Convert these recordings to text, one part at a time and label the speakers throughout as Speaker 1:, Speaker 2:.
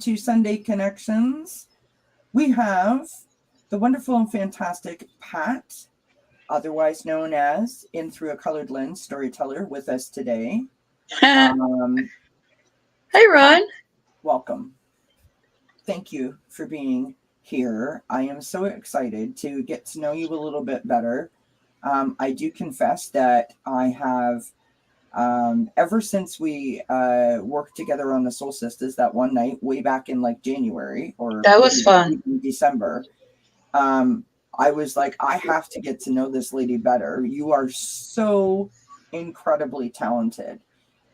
Speaker 1: to Sunday Connections. We have the wonderful and fantastic Pat, otherwise known as In Through a Colored Lens Storyteller, with us today.
Speaker 2: Hi,
Speaker 1: Pat,
Speaker 2: Ron.
Speaker 1: welcome. Thank you for being here. I am so excited to get to know you a little bit better. I do confess that I have, ever since we worked together on the Soul Sisters that one night, way back in like January or
Speaker 2: That was
Speaker 1: maybe
Speaker 2: fun.
Speaker 1: even December, I was like, I have to get to know this lady better. You are so incredibly talented,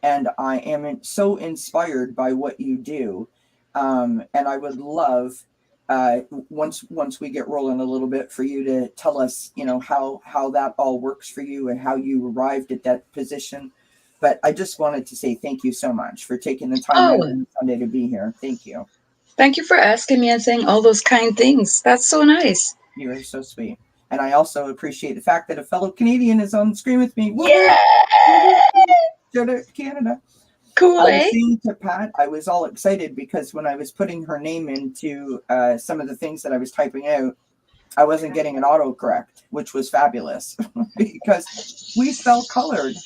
Speaker 1: and I am so inspired by what you do. And I would love, once we get rolling a little bit, for you to tell us, how that all works for you and how you arrived at that position. But I just wanted to say thank you so much for taking the time out
Speaker 2: Oh,
Speaker 1: on Sunday to be here. Thank you.
Speaker 2: thank you for asking me and saying all those kind things. That's so nice.
Speaker 1: You are so sweet. And I also appreciate the fact that a fellow Canadian is on the screen with me. Woohoo!
Speaker 2: Yeah.
Speaker 1: Shout out to Canada. I
Speaker 2: Cool,
Speaker 1: was
Speaker 2: eh?
Speaker 1: saying to Pat, I was all excited because when I was putting her name into some of the things that I was typing out, I wasn't getting an autocorrect, which was fabulous because we spell colored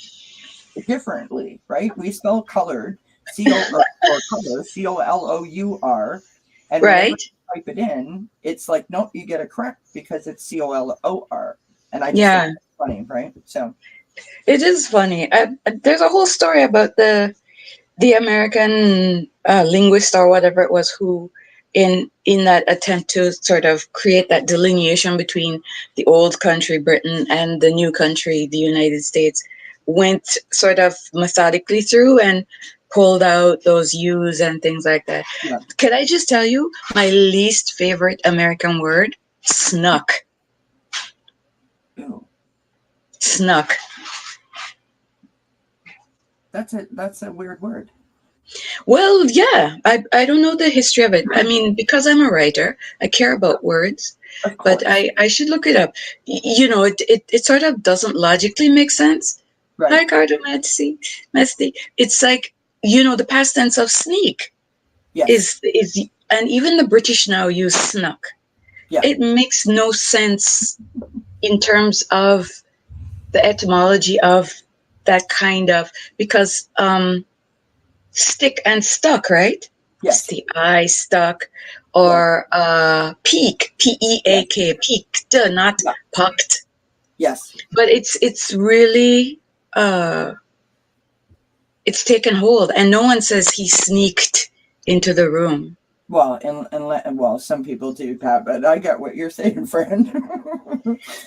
Speaker 1: differently, right? We spell colored, or color, COLOUR. And whenever
Speaker 2: Right?
Speaker 1: you type it in, it's like, nope, you get a correct because it's COLOR. And I just think
Speaker 2: Yeah,
Speaker 1: it's funny, right? So,
Speaker 2: it is funny. There's a whole story about the American linguist or whatever it was who, in that attempt to sort of create that delineation between the old country Britain and the new country the United States, went sort of methodically through and pulled out those U's and things like that.
Speaker 1: yeah.
Speaker 2: Could I just tell you my least favorite American word? Snuck.
Speaker 1: Ew.
Speaker 2: Snuck.
Speaker 1: That's a weird word.
Speaker 2: Well, yeah, I don't know the history of it. I mean, because I'm a writer, I care about words,
Speaker 1: Of
Speaker 2: but
Speaker 1: course.
Speaker 2: I should look it up. It sort of doesn't logically make sense.
Speaker 1: Right.
Speaker 2: Hi, Cardo Messi. It's like, the past tense of sneak
Speaker 1: Yes.
Speaker 2: is, and even the British now use snuck.
Speaker 1: Yeah.
Speaker 2: It makes no sense in terms of the etymology of that kind of, because stick and stuck, right? It's
Speaker 1: Yes.
Speaker 2: the I stuck,
Speaker 1: Yes.
Speaker 2: or peak,
Speaker 1: Yes.
Speaker 2: Peak, peaked, not
Speaker 1: Yeah.
Speaker 2: pucked.
Speaker 1: Yes.
Speaker 2: But it's really uh it's taken hold, and no one says he sneaked into the room.
Speaker 1: Well, and some people do, Pat, but I get what you're saying, friend.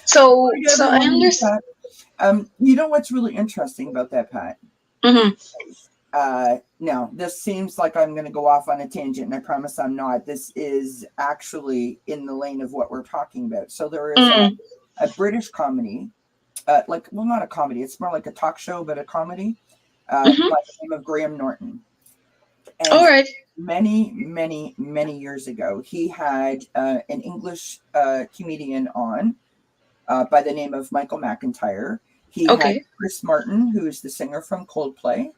Speaker 2: So
Speaker 1: Like
Speaker 2: so I
Speaker 1: everyone in
Speaker 2: understand.
Speaker 1: Pat. You know what's really interesting about that, Pat?
Speaker 2: Hmm.
Speaker 1: Now, this seems like I'm going to go off on a tangent, and I promise I'm not. This is actually in the lane of what we're talking about. So there is
Speaker 2: Hmm.
Speaker 1: a British comedy, not a comedy, it's more like a talk show, but a comedy,
Speaker 2: Hmm.
Speaker 1: by the name of Graham Norton.
Speaker 2: All
Speaker 1: And
Speaker 2: right.
Speaker 1: many, many, many years ago, he had an English comedian on by the name of Michael McIntyre. He had
Speaker 2: Okay.
Speaker 1: Chris Martin, who is the singer from Coldplay,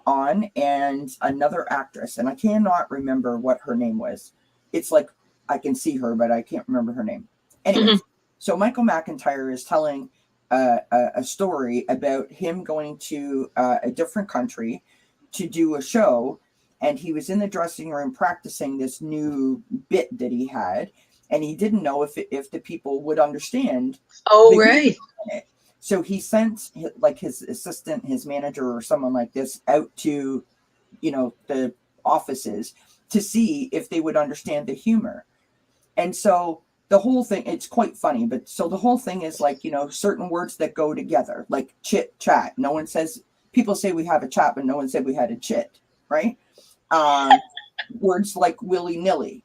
Speaker 1: on, and another actress, and I cannot remember what her name was. It's like I can see her, but I can't remember her name.
Speaker 2: Hmm.
Speaker 1: Anyways, so Michael McIntyre is telling a story about him going to a different country to do a show, and he was in the dressing room practicing this new bit that he had, and he didn't know if the people would understand
Speaker 2: Oh,
Speaker 1: the humor
Speaker 2: right.
Speaker 1: in it. So he sent like his assistant, his manager, or someone like this out to, the offices to see if they would understand the humor. And so the whole thing, it's quite funny, but so the whole thing is like, certain words that go together, like chit chat. No one says, people say we have a chat, but no one said we had a chit, right? Um, Words like willy nilly.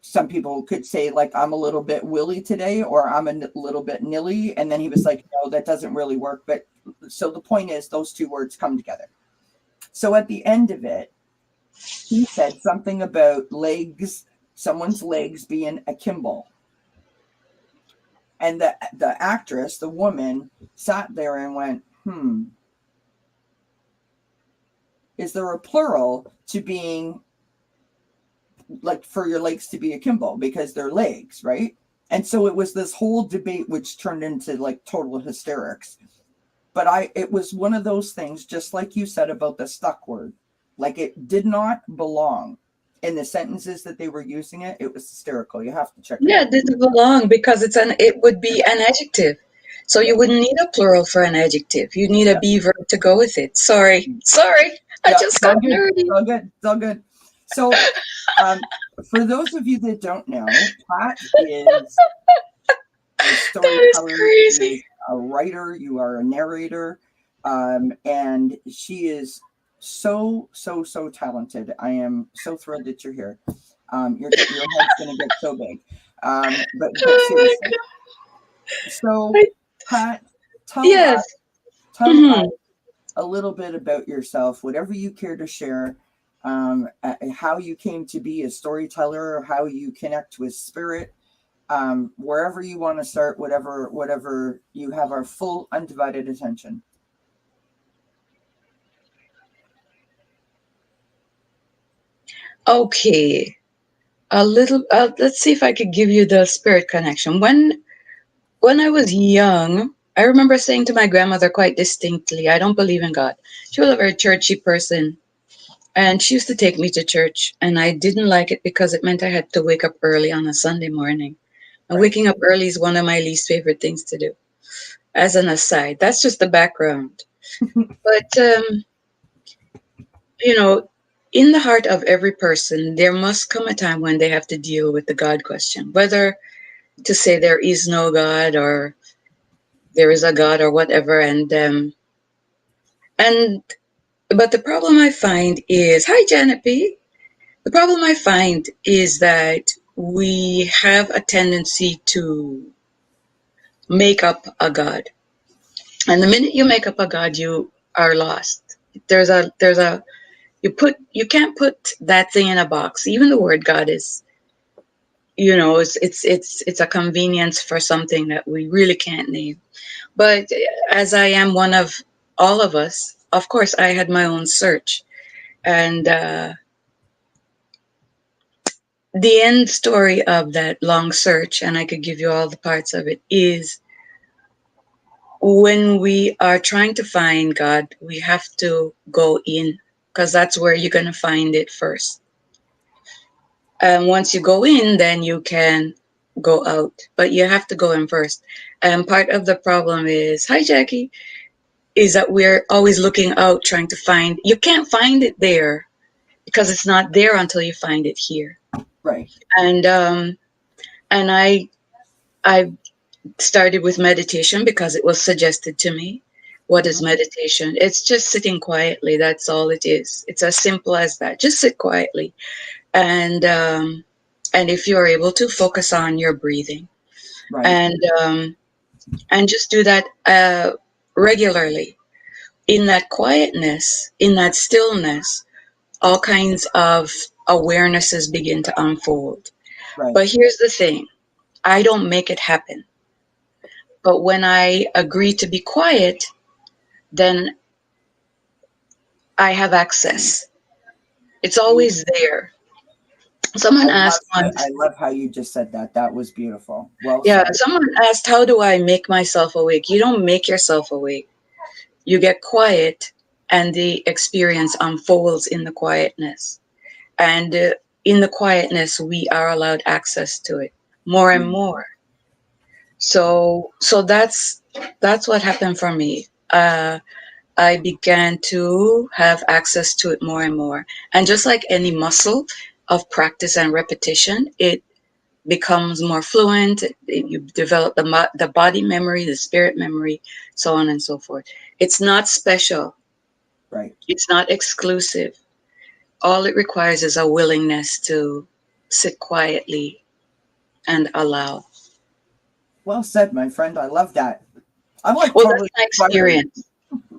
Speaker 1: Some people could say like, I'm a little bit willy today, or I'm a little bit nilly. And then he was like, no, that doesn't really work. But so the point is those two words come together. So at the end of it, he said something about legs, someone's legs being akimbo. And the actress, the woman, sat there and went, is there a plural to being like for your legs to be akimbo because they're legs, right? And so it was this whole debate which turned into like total hysterics. But it was one of those things, just like you said about the stuck word. Like it did not belong in the sentences that they were using it. It was hysterical. You have to check it
Speaker 2: Yeah,
Speaker 1: out.
Speaker 2: it didn't belong because it would be an adjective. So you wouldn't need a plural for an adjective. You need a
Speaker 1: Yeah.
Speaker 2: be verb to go with it. Sorry. I
Speaker 1: Yeah,
Speaker 2: just
Speaker 1: it's all
Speaker 2: got
Speaker 1: good.
Speaker 2: nerdy.
Speaker 1: It's all good. It's all good. So, for those of you that don't know, Pat is a
Speaker 2: That is
Speaker 1: storyteller. She is
Speaker 2: crazy.
Speaker 1: a writer. You are a narrator, and she is so talented. I am so thrilled that you're here. Your head's gonna get so big. But
Speaker 2: Oh
Speaker 1: seriously. So,
Speaker 2: my god.
Speaker 1: Pat, tell us
Speaker 2: Yes.
Speaker 1: tell us
Speaker 2: Mhm.
Speaker 1: a little bit about yourself, whatever you care to share, how you came to be a storyteller, how you connect with spirit, wherever you want to start, whatever you have our full undivided attention.
Speaker 2: Okay. A little let's see if I could give you the spirit connection. When I was young, I remember saying to my grandmother quite distinctly, I don't believe in God. She was a very churchy person. And she used to take me to church, and I didn't like it because it meant I had to wake up early on a Sunday morning. And
Speaker 1: Right.
Speaker 2: waking up early is one of my least favorite things to do. As an aside, that's just the background. But, you know, in the heart of every person, there must come a time when they have to deal with the God question, whether to say there is no God or there is a God or whatever. And but the problem I find is, hi, Janet P. The problem I find is that we have a tendency to make up a God. And the minute you make up a God, you are lost. There's a you can't put that thing in a box. Even the word God is, it's a convenience for something that we really can't name. But as I am one of all of us, of course I had my own search. And the end story of that long search, and I could give you all the parts of it, is when we are trying to find God, we have to go in because that's where you're going to find it first. And once you go in, then you can go out, but you have to go in first. And part of the problem is, hi, Jackie, is that we're always looking out, trying to find, you can't find it there because it's not there until you find it here.
Speaker 1: Right.
Speaker 2: And, and I started with meditation because it was suggested to me. What is
Speaker 1: Mm-hmm.
Speaker 2: meditation? It's just sitting quietly. That's all it is. It's as simple as that. Just sit quietly, and if you're able to, focus on your breathing,
Speaker 1: Right.
Speaker 2: and um, and just do that regularly. In that quietness, in that stillness, all kinds of awarenesses begin to unfold.
Speaker 1: Right.
Speaker 2: But here's the thing: I don't make it happen. But when I agree to be quiet, then I have access. It's always there. Someone asked
Speaker 1: I
Speaker 2: once,
Speaker 1: love how you just said that. That was beautiful. Well
Speaker 2: yeah,
Speaker 1: said.
Speaker 2: someone asked, how do I make myself awake? You don't make yourself awake. You get quiet, and the experience unfolds in the quietness. And in the quietness, we are allowed access to it more and
Speaker 1: Mm.
Speaker 2: more. So that's what happened for me. I began to have access to it more and more. And just like any muscle of practice and repetition, it becomes more fluent. You develop the body memory, the spirit memory, so on and so forth. It's not special.
Speaker 1: Right.
Speaker 2: It's not exclusive. All it requires is a willingness to sit quietly and allow.
Speaker 1: Well said, my friend. I love that. I'm like
Speaker 2: Well, that's
Speaker 1: totally
Speaker 2: my
Speaker 1: inspired.
Speaker 2: experience.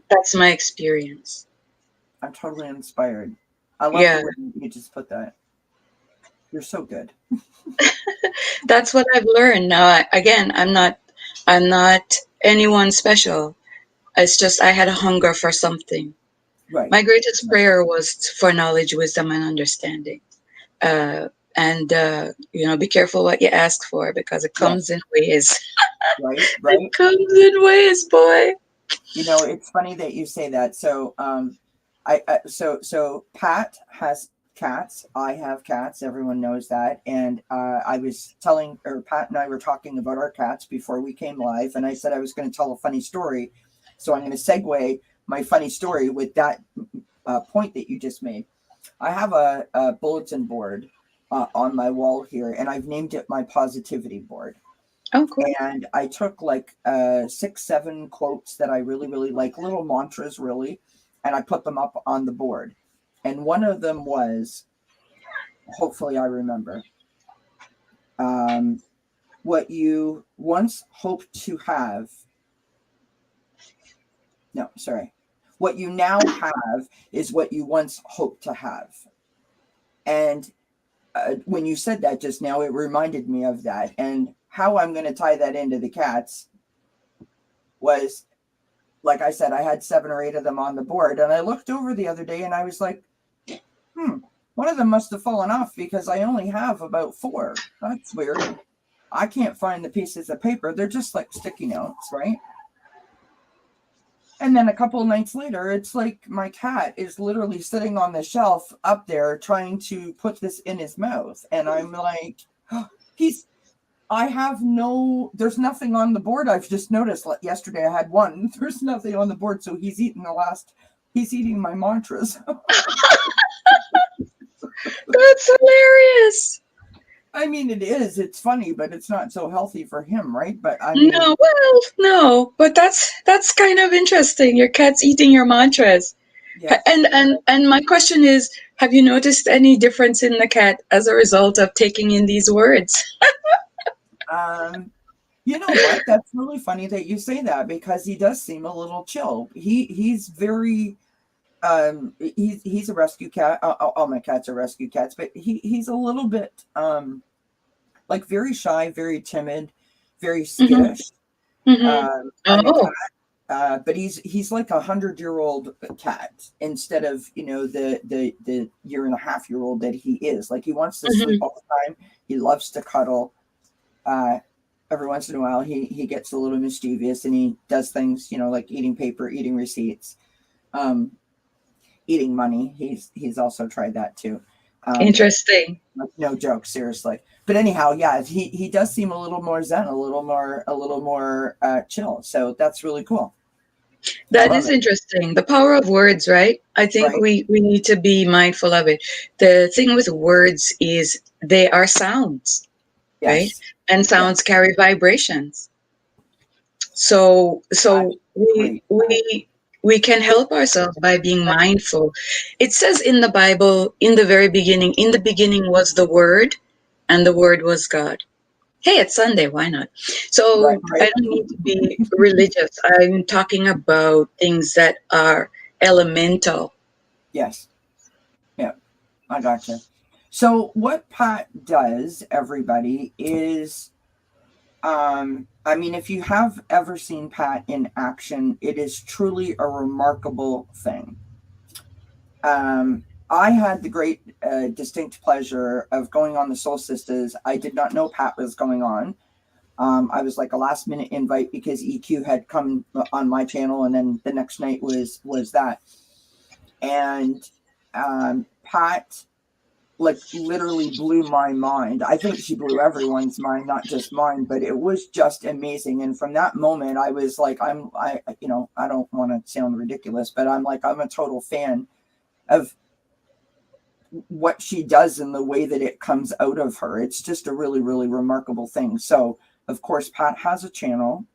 Speaker 2: That's my experience.
Speaker 1: I'm totally inspired. I love the
Speaker 2: Yeah,
Speaker 1: way you just put that. You're so good.
Speaker 2: that's what I've learned. Now, again, I'm not anyone special. It's just I had a hunger for something.
Speaker 1: Right.
Speaker 2: My greatest prayer was for knowledge, wisdom, and understanding. And be careful what you ask for, because it
Speaker 1: Yeah,
Speaker 2: comes in ways.
Speaker 1: right,
Speaker 2: It
Speaker 1: right.
Speaker 2: comes in ways, boy.
Speaker 1: It's funny that you say that. So, so Pat has cats. I have cats. Everyone knows that. And I was telling, or Pat and I were talking about our cats before we came live, and I said I was going to tell a funny story. So I'm going to segue my funny story with that point that you just made. I have a bulletin board on my wall here, and I've named it my positivity board.
Speaker 2: Oh, cool.
Speaker 1: And I took like 6, 7 quotes that I really, really like, little mantras, really, and I put them up on the board. And one of them was, hopefully, I remember, what you once hoped to have. No, sorry. What you now have is what you once hoped to have. And when you said that just now, it reminded me of that. And how I'm going to tie that into the cats was, like I said, I had 7 or 8 of them on the board, and I looked over the other day and I was like, one of them must have fallen off because I only have about 4. That's weird. I can't find the pieces of paper. They're just like sticky notes, right? And then a couple of nights later, it's like my cat is literally sitting on the shelf up there trying to put this in his mouth. And I'm like, there's nothing on the board. I've just noticed, like yesterday I had one, there's nothing on the board. So he's eating my mantras.
Speaker 2: That's hilarious.
Speaker 1: I mean, it's funny, but it's not so healthy for him, right? But I mean,
Speaker 2: No, but that's kind of interesting. Your cat's eating your mantras.
Speaker 1: yeah.
Speaker 2: And my question is, have you noticed any difference in the cat as a result of taking in these words?
Speaker 1: You know what? That's really funny that you say that, because he does seem a little chill. He's very he's a rescue cat. All my cats are rescue cats, but he's a little bit like very shy, very timid, very skittish.
Speaker 2: Mm-hmm.
Speaker 1: Kind of
Speaker 2: Oh.
Speaker 1: cat. But he's like 100-year-old cat instead of the 1.5-year-old that he is. Like, he wants to sleep all the time. He loves to cuddle. Every once in a while, he gets a little mischievous, and he does things, like eating paper, eating receipts, eating money. He's also tried that too.
Speaker 2: Interesting.
Speaker 1: No joke, seriously. But anyhow, yeah, he does seem a little more zen, a little more chill. So that's really cool.
Speaker 2: That is interesting. The power of words, right? I think
Speaker 1: Right.
Speaker 2: we need to be mindful of it. The thing with words is they are sounds, right?
Speaker 1: Yes.
Speaker 2: And sounds carry vibrations. So we can help ourselves by being mindful. It says in the Bible, in the very beginning, in the beginning was the Word, and the Word was God. Hey, it's Sunday, why not? So
Speaker 1: Right.
Speaker 2: I don't need to be religious. I'm talking about things that are elemental.
Speaker 1: Yes. Yeah, I gotcha. So what Pat does, everybody, is I mean, if you have ever seen Pat in action, it is truly a remarkable thing. I had the great distinct pleasure of going on the Solstices. I did not know Pat was going on. I was like a last minute invite because EQ had come on my channel, and then the next night was that. And Pat, like, literally blew my mind. I think she blew everyone's mind, not just mine, but it was just amazing. And from that moment, I was like, I don't want to sound ridiculous, but I'm a total fan of what she does and the way that it comes out of her. It's just a really, really remarkable thing. So, of course, Pat has a channel.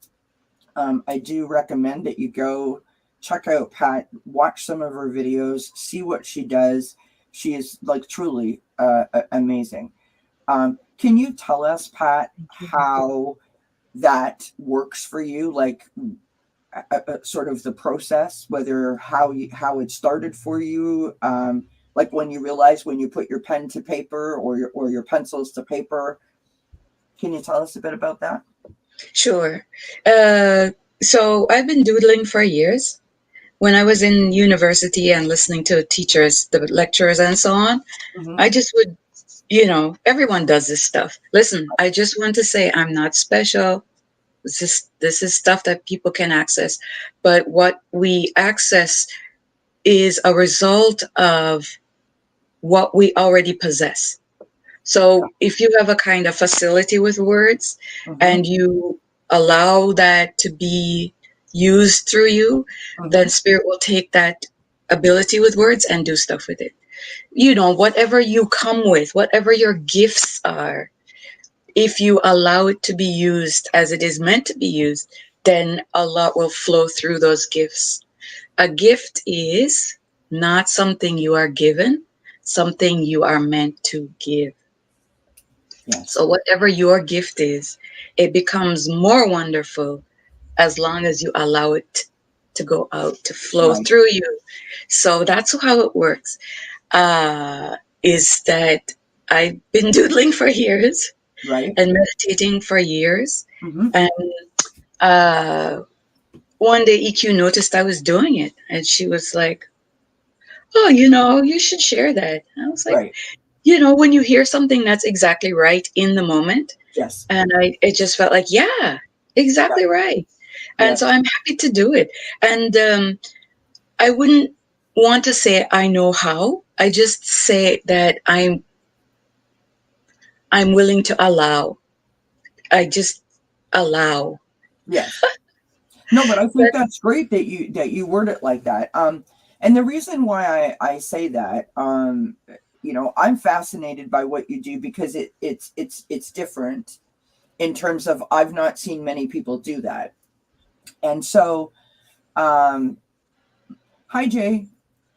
Speaker 1: I do recommend that you go check out Pat, watch some of her videos, see what she does. She is like truly amazing. Can you tell us, Pat, how that works for you? Like, sort of the process, how it started for you, like when you realize when you put your pen to paper or your pencils to paper. Can you tell us a bit about that?
Speaker 2: Sure. So I've been doodling for years. When I was in university and listening to teachers, the lecturers and so on,
Speaker 1: Mm-hmm.
Speaker 2: I just would everyone does this stuff. Listen, I just want to say I'm not special. This is stuff that people can access, but what we access is a result of what we already possess. So if you have a kind of facility with words
Speaker 1: Mm-hmm.
Speaker 2: and you allow that to be used through you,
Speaker 1: Mm-hmm.
Speaker 2: then spirit will take that ability with words and do stuff with it. Whatever you come with, whatever your gifts are, if you allow it to be used as it is meant to be used, then a lot will flow through those gifts. A gift is not something you are given, something you are meant to give.
Speaker 1: Yes.
Speaker 2: So, whatever your gift is, it becomes more wonderful as long as you allow it to go out, to flow
Speaker 1: Right.
Speaker 2: through you. So, that's how it works. Is that I've been doodling for years
Speaker 1: Right.
Speaker 2: and meditating for years.
Speaker 1: Mm-hmm.
Speaker 2: And uh, one day EQ noticed I was doing it, and she was like, "Oh, you should share that." And I was like,
Speaker 1: Right.
Speaker 2: when you hear something that's exactly right in the moment,
Speaker 1: Yes.
Speaker 2: and it just felt like, yeah,
Speaker 1: Yeah.
Speaker 2: exactly right. And so
Speaker 1: Yes.
Speaker 2: I'm happy to do it. And I wouldn't want to say I know how. I just say that I'm willing to allow. I just allow.
Speaker 1: Yes. No, but I think
Speaker 2: But
Speaker 1: that's great that you word it like that. And the reason why I say that, I'm fascinated by what you do because it's different in terms of I've not seen many people do that. And so, um, hi Jay,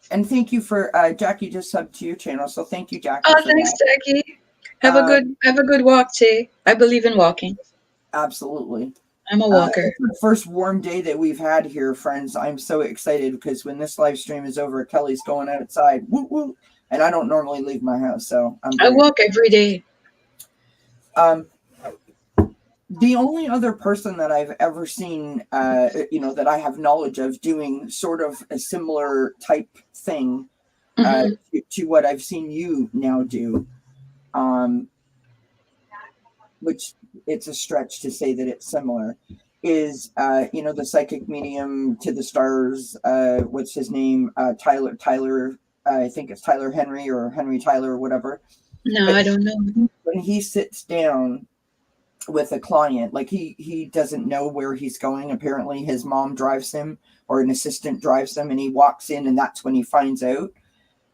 Speaker 1: and thank you for Jackie just subbed to your channel, so thank you Jackie
Speaker 2: oh,
Speaker 1: for
Speaker 2: thanks,
Speaker 1: that.
Speaker 2: Jackie.
Speaker 1: Uh,
Speaker 2: Have a good walk, Jay. I believe in walking.
Speaker 1: Absolutely.
Speaker 2: I'm a walker.
Speaker 1: It's the first warm day that we've had here, friends. I'm so excited because when this live stream is over, Kelly's going outside. Woo woo! And I don't normally leave my house, so I'm
Speaker 2: I
Speaker 1: very.
Speaker 2: walk every day.
Speaker 1: Um, the only other person that I've ever seen, that I have knowledge of doing sort of a similar type thing
Speaker 2: Hmm.
Speaker 1: to what I've seen you now do, um, which it's a stretch to say that it's similar, is the psychic medium to the stars. What's his name? Tyler. I think it's Tyler Henry or Henry Tyler or whatever.
Speaker 2: No,
Speaker 1: But
Speaker 2: I don't know.
Speaker 1: when he sits down with a client, like he doesn't know where he's going. Apparently, his mom drives him or an assistant drives him, and he walks in, and that's when he finds out.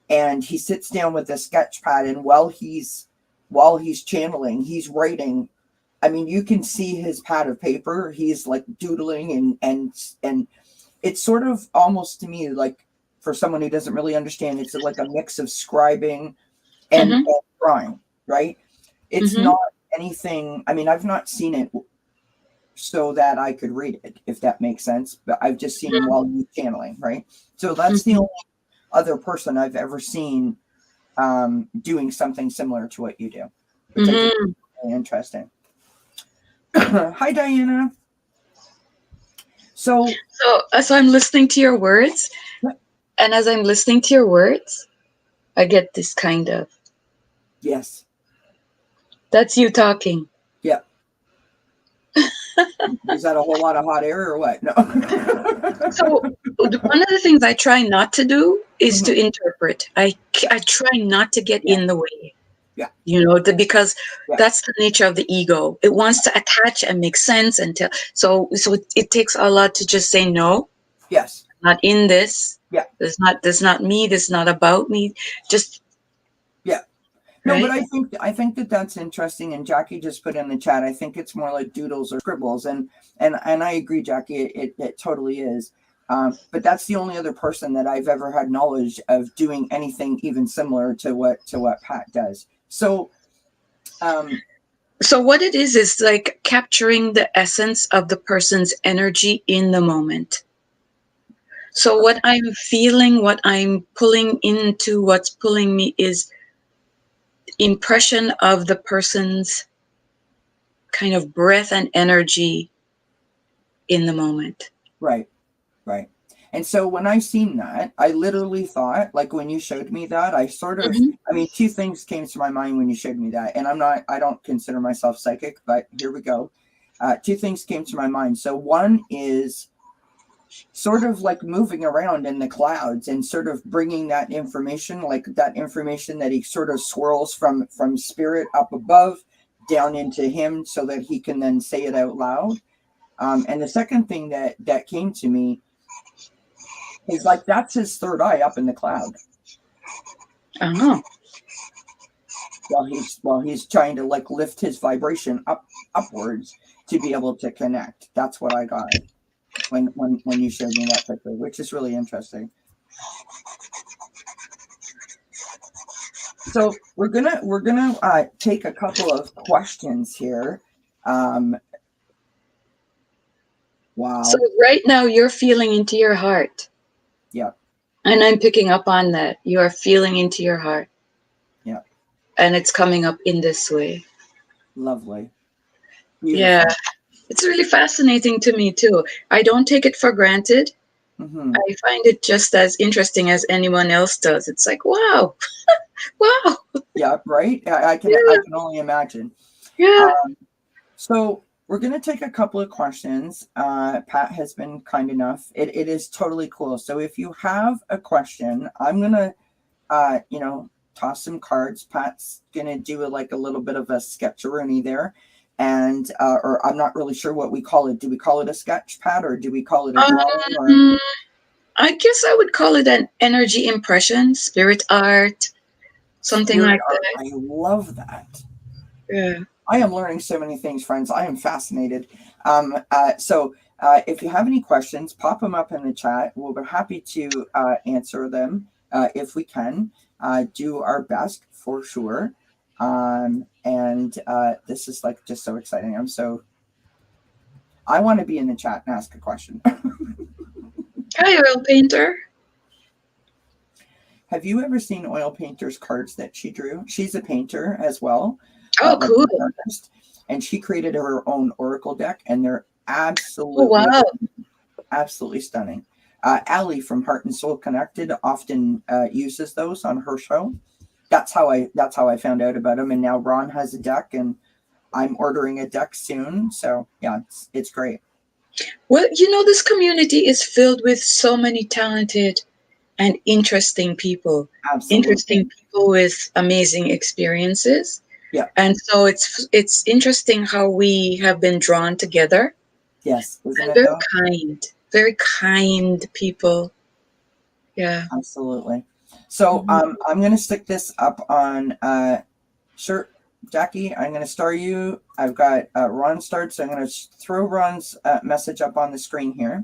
Speaker 1: And he sits down with a sketch pad, and while he's channeling, he's writing. I mean, you can see his pad of paper. He's like doodling, and it's sort of almost to me like for someone who doesn't really understand, it's like a mix of scribing and
Speaker 2: Hmm.
Speaker 1: drawing, right? It's
Speaker 2: Hmm.
Speaker 1: not anything. I mean, I've not seen it so that I could read it, if that makes sense. But I've just seen him while he's channeling, right? So that's the
Speaker 2: Hmm.
Speaker 1: only other person I've ever seen doing something similar to what you do, which I think
Speaker 2: Hmm.
Speaker 1: is really interesting. Hi, Diana. So,
Speaker 2: So I'm listening to your words, and as I'm listening to your words, I get this kind of,
Speaker 1: yes,
Speaker 2: that's you talking.
Speaker 1: yep. Is that a whole lot of hot air or what? No.
Speaker 2: So one of the things I try not to do is to
Speaker 1: Mhm.
Speaker 2: interpret. I try not to get
Speaker 1: Yeah,
Speaker 2: in the way,
Speaker 1: yeah,
Speaker 2: because
Speaker 1: yeah.
Speaker 2: that's the nature of the ego. It wants to attach and make sense and tell. So it takes a lot to just say no,
Speaker 1: Yes,
Speaker 2: not in this.
Speaker 1: yeah,
Speaker 2: This not me. This is not about me. Just
Speaker 1: yeah. No, but
Speaker 2: right.
Speaker 1: I think that that's interesting. And Jackie just put in the chat. I think it's more like doodles or scribbles, and I agree, Jackie. It totally is. But that's the only other person that I've ever had knowledge of doing anything even similar to what Pat does. So, um,
Speaker 2: So what it is like capturing the essence of the person's energy in the moment. So what I'm feeling, what I'm pulling into, what's pulling me is impression of the person's kind of breath and energy in the moment.
Speaker 1: right, right. And so when I seen that, I literally thought, like when you showed me that, I sort of,
Speaker 2: Mhm.
Speaker 1: I mean, two things came to my mind when you showed me that. And I don't consider myself psychic, but here we go. Two things came to my mind. So one is sort of like moving around in the clouds and sort of bringing that information, like that information that he sort of swirls from spirit up above down into him so that he can then say it out loud. And the second thing that came to me is like that's his third eye up in the cloud
Speaker 2: Oh,
Speaker 1: while he's trying to like lift his vibration upwards to be able to connect. That's what I got when you showed me that picture, which is really interesting. So we're gonna take a couple of questions here. Um,
Speaker 2: so
Speaker 1: wow.
Speaker 2: right now you're feeling into your heart,
Speaker 1: Yeah.
Speaker 2: and I'm picking up on that. You are feeling into your heart,
Speaker 1: Yeah.
Speaker 2: and it's coming up in this way.
Speaker 1: Lovely.
Speaker 2: Yeah,
Speaker 1: Beautiful.
Speaker 2: it's really fascinating to me too. I don't take it for granted.
Speaker 1: Hmm.
Speaker 2: I find it just as interesting as anyone else does. It's like, wow, wow,
Speaker 1: Yeah. Right. I
Speaker 2: yeah,
Speaker 1: can only imagine.
Speaker 2: yeah.
Speaker 1: So we're going to take a couple of questions. Pat has been kind enough. It is totally cool. So if you have a question, I'm going to, toss some cards. Pat's going to do like a little bit of a sketcheroonie there. And, or I'm not really sure what we call it. Do we call it a sketch, Pat, or do we call it a drawing or
Speaker 2: Um, I guess I would call it an energy impression, spirit art, something
Speaker 1: spirit
Speaker 2: like
Speaker 1: art?
Speaker 2: that.
Speaker 1: I love that.
Speaker 2: Yeah.
Speaker 1: I am learning so many things, friends. I am fascinated. So if you have any questions, pop them up in the chat. We'll be happy to answer them if we can. Do our best for sure. And this is like just so exciting. I want to be in the chat and ask a question.
Speaker 2: Hi, oil painter.
Speaker 1: Have you ever seen Oil Painter's cards that she drew? She's a painter as well,
Speaker 2: Oh,
Speaker 1: like
Speaker 2: cool.
Speaker 1: an artist, and she created her own oracle deck, and they're
Speaker 2: Oh, wow.
Speaker 1: absolutely stunning. Allie from Heart and Soul Connected often uses those on her show. That's how I found out about them, and now Ron has a deck, and I'm ordering a deck soon. So yeah, it's great.
Speaker 2: Well, this community is filled with so many talented and interesting
Speaker 1: Absolutely.
Speaker 2: people with amazing experiences.
Speaker 1: Yeah.
Speaker 2: And so it's interesting how we have been drawn together,
Speaker 1: Yes. Isn't
Speaker 2: and
Speaker 1: it though?
Speaker 2: very kind people. Yeah.
Speaker 1: Absolutely. So
Speaker 2: Mhm.
Speaker 1: I'm gonna stick this up on sure, Jackie. I'm gonna star you. I've got Ron start, so I'm gonna throw Ron's message up on the screen here.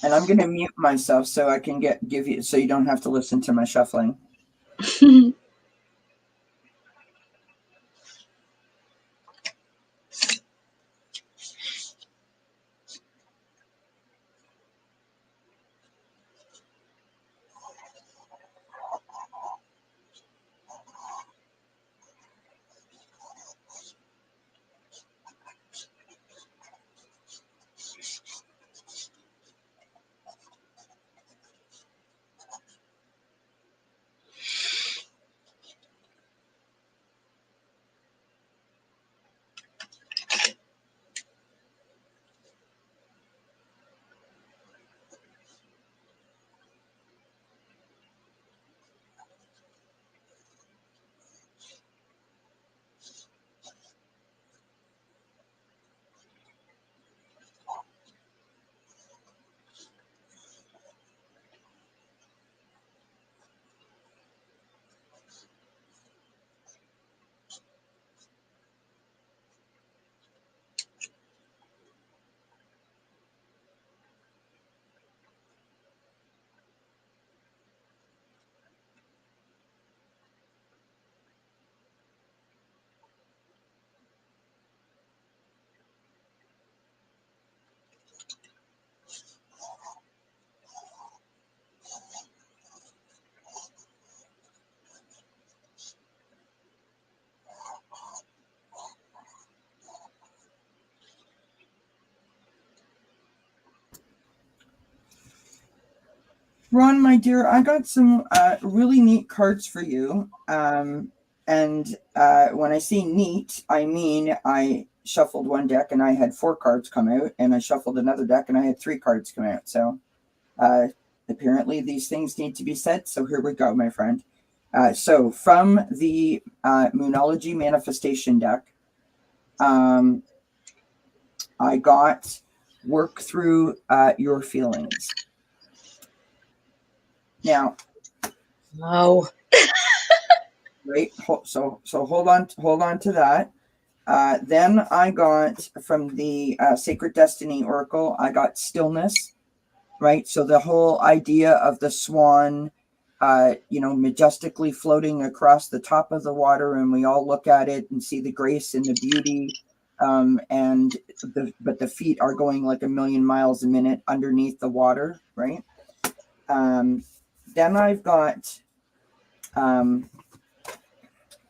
Speaker 1: And I'm gonna mute myself so I can give you so you don't have to listen to my shuffling. Ron, my dear, I got some really neat cards for you. And when I say neat, I mean I shuffled one deck and I had 4 cards come out, and I shuffled another deck and I had 3 cards come out. So apparently these things need to be said. So here we go, my friend. So from the Moonology Manifestation deck, I got work through your feelings. Now,
Speaker 2: Wow.
Speaker 1: right. So hold on to that. Then I got from the Sacred Destiny Oracle, I got stillness. Right. So the whole idea of the swan, majestically floating across the top of the water, and we all look at it and see the grace and the beauty. But the feet are going like a million miles a minute underneath the water. Right. Then I've got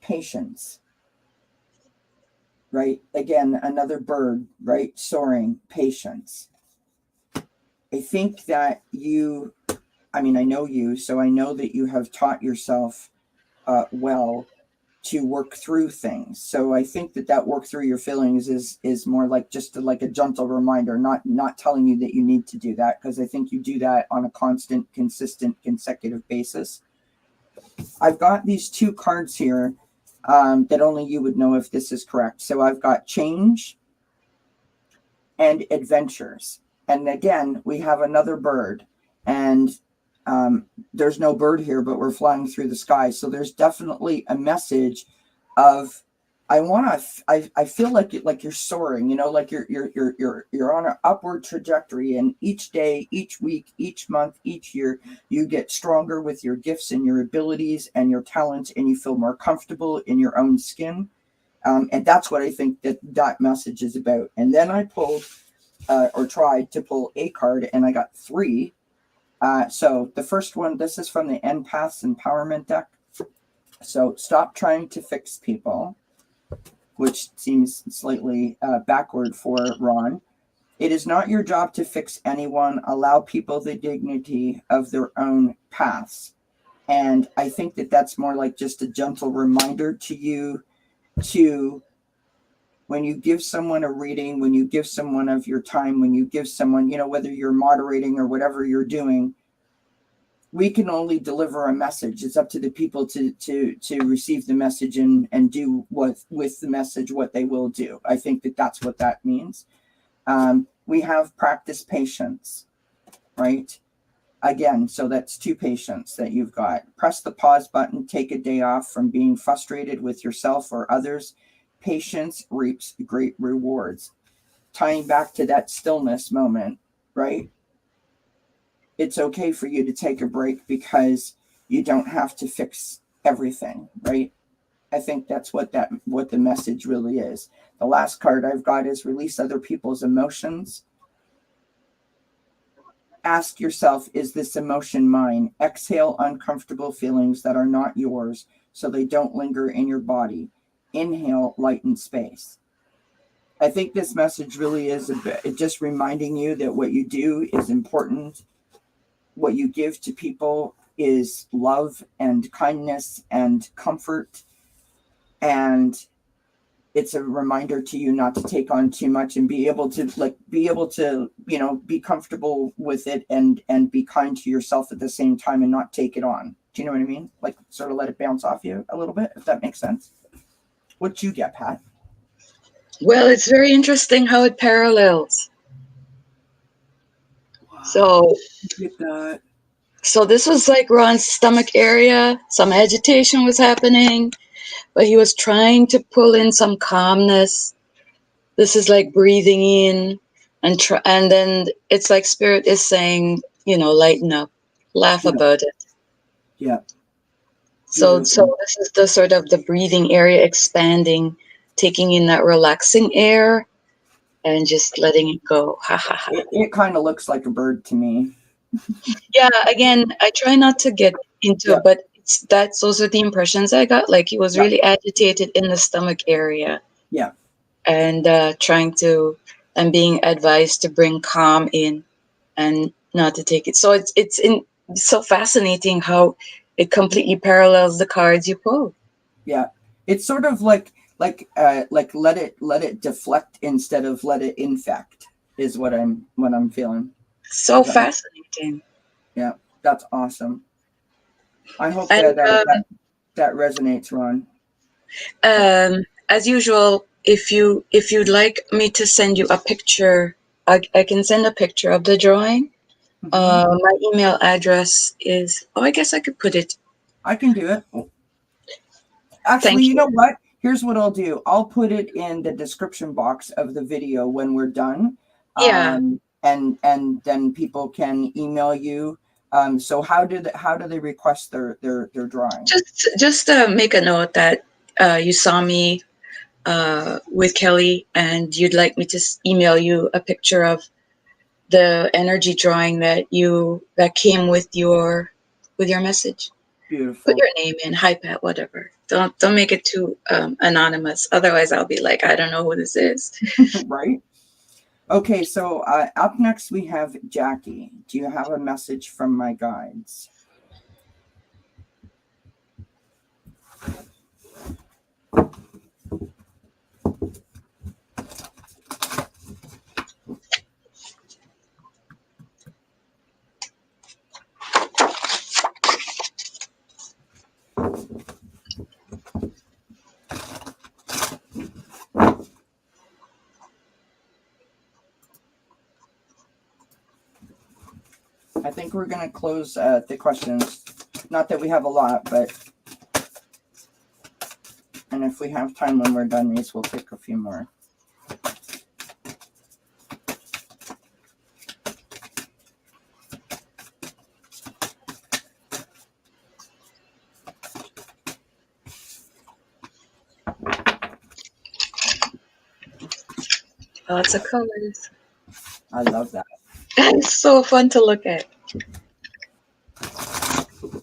Speaker 1: patience. Right. Again, another bird, right? Soaring, patience. I think that I know you, so I know that you have taught yourself well to work through things. So I think that work through your feelings is more like just like a gentle reminder, not telling you that you need to do that, because I think you do that on a constant, consistent, consecutive basis. I've got these 2 cards here that only you would know if this is correct. So I've got change and adventures. And again, we have another bird, and there's no bird here, but we're flying through the sky. So there's definitely a message of, I feel like you're soaring, like you're on an upward trajectory, and each day, each week, each month, each year, you get stronger with your gifts and your abilities and your talents, and you feel more comfortable in your own skin. And that's what I think that message is about. And then I pulled or tried to pull a card, and I got 3. So the first one, this is from the Empath's Empowerment deck. So stop trying to fix people, which seems slightly backward for Ron. It is not your job to fix anyone. Allow people the dignity of their own paths. And I think that's more like just a gentle reminder to you to, when you give someone a reading, when you give someone of your time, when you give someone, whether you're moderating or whatever you're doing, we can only deliver a message. It's up to the people to receive the message and do with the message what they will do. I think that's what that means. We have practice patience, right? Again, so that's 2 patience that you've got. Press the pause button. Take a day off from being frustrated with yourself or others. Patience reaps great rewards. Tying back to that stillness moment, right? It's okay for you to take a break, because you don't have to fix everything, right? I think that's what the message really is. The last card I've got is release other people's emotions. Ask yourself, is this emotion mine? Exhale uncomfortable feelings that are not yours so they don't linger in your body. Inhale light and space. I think this message really is just reminding you that what you do is important. What you give to people is love and kindness and comfort. And it's a reminder to you not to take on too much, and be able to be comfortable with it, and be kind to yourself at the same time, and not take it on. Do you know what I mean? Like, sort of let it bounce off you a little bit, if that makes sense. What'd you get, Pat?
Speaker 2: Well, it's very interesting how it parallels.
Speaker 1: Wow.
Speaker 2: So
Speaker 1: Get that.
Speaker 2: So this was like Ron's stomach area. Some agitation was happening, but he was trying to pull in some calmness. This is like breathing in, and then it's like Spirit is saying, lighten up, laugh about it.
Speaker 1: Yeah.
Speaker 2: So this is the sort of the breathing area expanding, taking in that relaxing air, and just letting it go. Ha ha ha.
Speaker 1: It kind of looks like a bird to me.
Speaker 2: Yeah, again, I try not to get into it, but those are the impressions I got. Like he was really agitated in the stomach area.
Speaker 1: Yeah.
Speaker 2: And being advised to bring calm in and not to take it. So it's so fascinating how it completely parallels the cards you pull.
Speaker 1: Yeah, it's sort of like let it deflect instead of let it infect is what I'm feeling.
Speaker 2: So fascinating.
Speaker 1: Yeah, that's awesome. I hope
Speaker 2: And
Speaker 1: that resonates, Ron.
Speaker 2: as usual, if you'd like me to send you a picture, I can send a picture of the drawing.
Speaker 1: Hmm.
Speaker 2: My email address is, oh, I guess I could put it.
Speaker 1: I can do it. Actually,
Speaker 2: Thank
Speaker 1: you
Speaker 2: you.
Speaker 1: know what? Here's what I'll do. I'll put it in the description box of the video when we're done,
Speaker 2: Yeah.
Speaker 1: and then people can email you. So how do they request their drawing?
Speaker 2: Just make a note that you saw me with Kelly, and you'd like me to email you a picture of the energy drawing that came with your message. Put
Speaker 1: Beautiful.
Speaker 2: your name in, hi Pat, whatever. Don't make it too anonymous. Otherwise, I'll be like, I don't know who this is.
Speaker 1: Right? Okay, so up next we have Jackie. Do you have a message from my guides? I think we're going to close the questions. Not that we have a lot, but and if we have time when we're done these, we'll take a few more.
Speaker 2: Lots of colors.
Speaker 1: I love that.
Speaker 2: It's so fun to look at.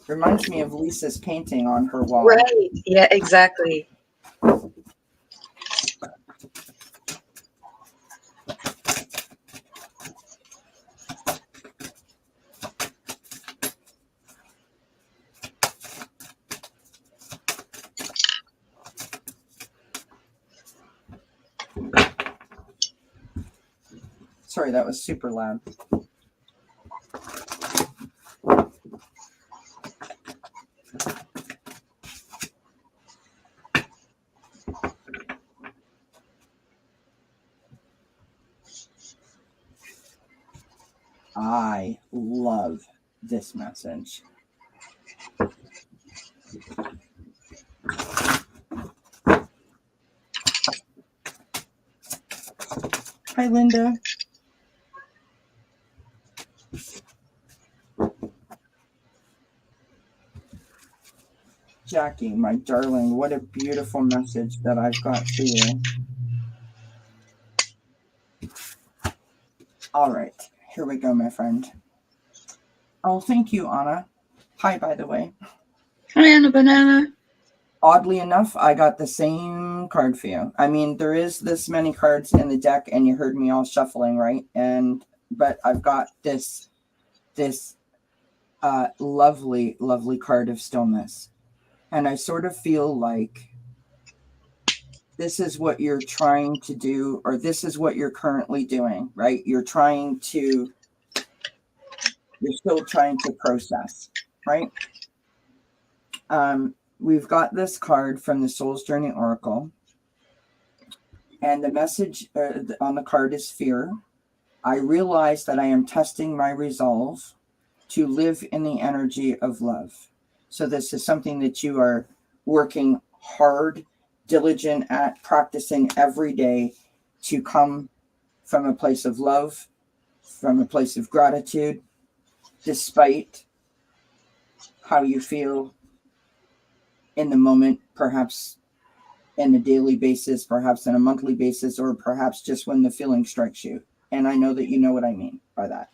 Speaker 1: Reminds me of Lisa's painting on her wall.
Speaker 2: Right. Yeah, exactly.
Speaker 1: Sorry, that was super loud. I love this message. Hi, Linda. Jackie, my darling, what a beautiful message that I've got for you. All right, here we go, my friend. Oh, thank you, Anna. Hi, by the way.
Speaker 2: Hi, Anna Banana.
Speaker 1: Oddly enough, I got the same card for you. I mean, there is this many cards in the deck, and you heard me all shuffling, right? But I've got this lovely, lovely card of stillness, and I sort of feel like this is what you're trying to do, or this is what you're currently doing, right? You're still trying to process, right? We've got this card from the Soul's Journey Oracle, and the message on the card is fear. I realize that I am testing my resolve to live in the energy of love. So this is something that you are working hard, diligent at, practicing every day to come from a place of love, from a place of gratitude, despite how you feel in the moment, perhaps in a daily basis, perhaps on a monthly basis, or perhaps just when the feeling strikes you. And I know that you know what I mean by that.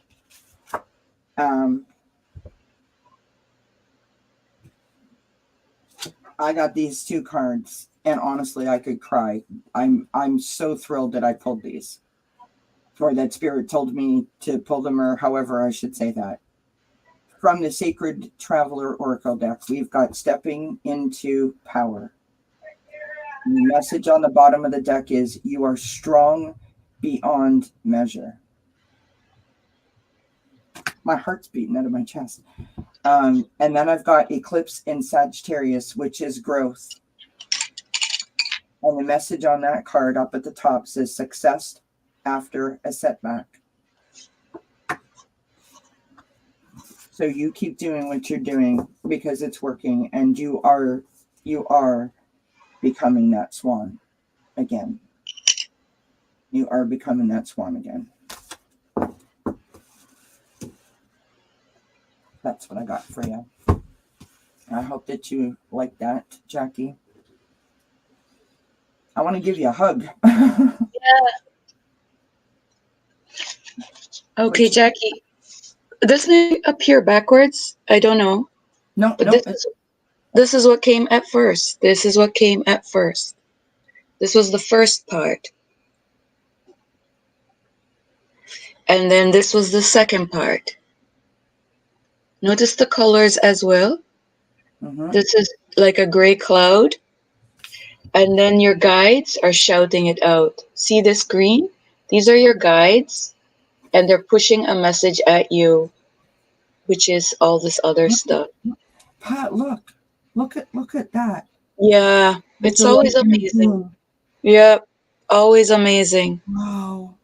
Speaker 1: I got these two cards, and honestly, I could cry. I'm so thrilled that I pulled these, or that Spirit told me to pull them, or however I should say that. From the Sacred Traveler Oracle deck, we've got Stepping into Power. The message on the bottom of the deck is, you are strong beyond measure. My heart's beating out of my chest. And then I've got Eclipse in Sagittarius, which is growth. And the message on that card up at the top says, success after a setback. So you keep doing what you're doing because it's working, and you are becoming that swan again. You are becoming that swan again. That's what I got for you. I hope that you like that, Jackie. I want to give you a hug.
Speaker 2: Yeah. Okay, Jackie. Doesn't it appear backwards? I don't know.
Speaker 1: No,
Speaker 2: but
Speaker 1: no.
Speaker 2: This is what came at first. This is what came at first. This was the first part. And then this was the second part. Notice the colors as well.
Speaker 1: Mm-hmm.
Speaker 2: This is like a gray cloud. And then your guides are shouting it out. See this green? These are your guides. And they're pushing a message at you, which is all this other stuff.
Speaker 1: Pat, look at that.
Speaker 2: Yeah, it's always amazing. Yep, always amazing.
Speaker 1: Wow.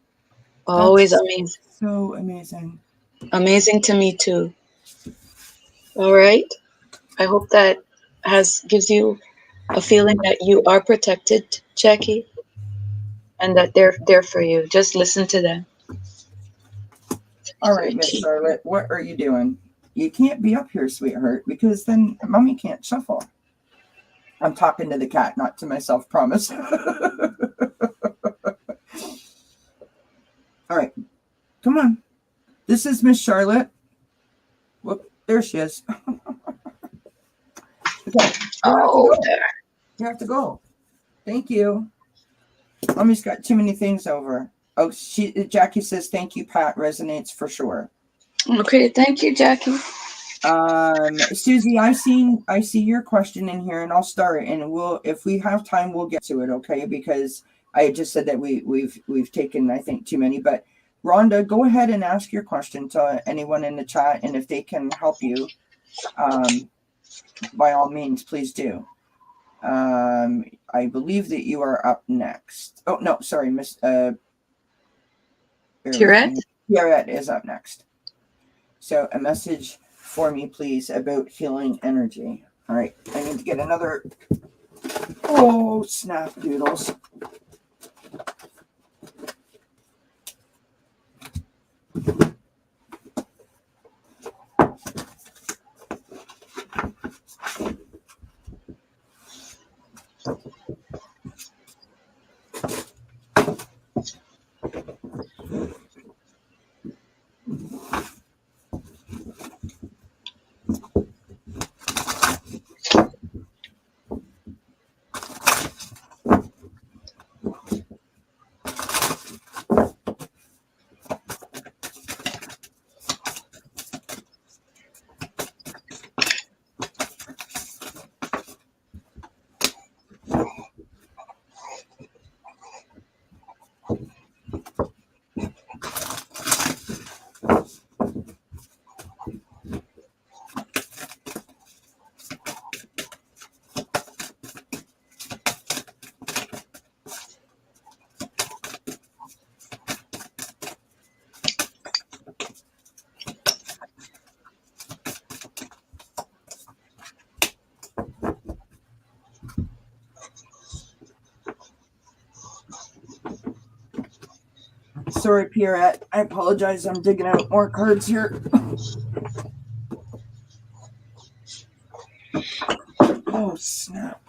Speaker 2: Always amazing.
Speaker 1: So amazing.
Speaker 2: Amazing to me too. All right. I hope that gives you a feeling that you are protected, Jackie, and that they're there for you. Just listen to them.
Speaker 1: All right, Miss Charlotte, what are you doing? You can't be up here, sweetheart, because then Mommy can't shuffle. I'm talking to the cat, not to myself, promise. All right, come on. This is Miss Charlotte. Whoop, there she is. Okay. You have to go. Thank you. Mommy's got too many things over. Oh, Jackie says, thank you, Pat. Resonates for sure.
Speaker 2: Okay, thank you, Jackie.
Speaker 1: Susie, I see your question in here, and I'll start, and if we have time, we'll get to it, okay? Because I just said that we've taken, I think, too many. But Rhonda, go ahead and ask your question to anyone in the chat, and if they can help you, by all means, please do. I believe that you are up next. Oh no, sorry, Miss Pierrette is up next. So a message for me, please, about healing energy. All right, I need to get another. Oh, snap doodles. Sorry, Pierrette. I apologize. I'm digging out more cards here. Oh, snap.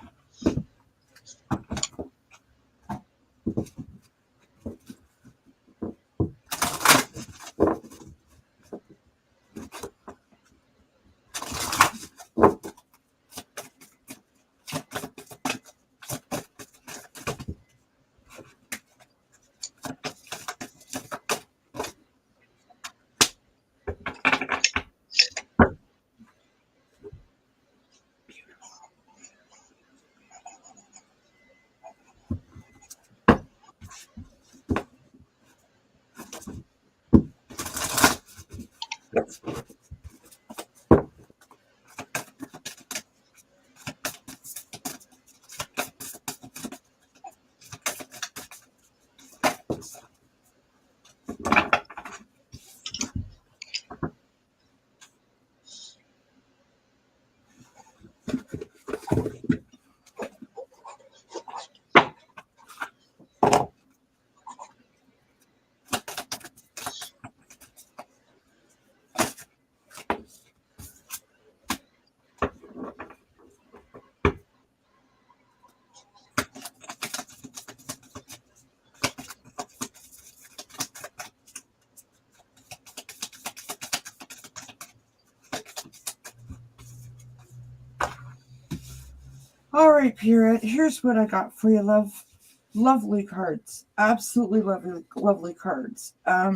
Speaker 1: All right, Pierrette, here's what I got for you, love. Lovely cards. Absolutely lovely cards. I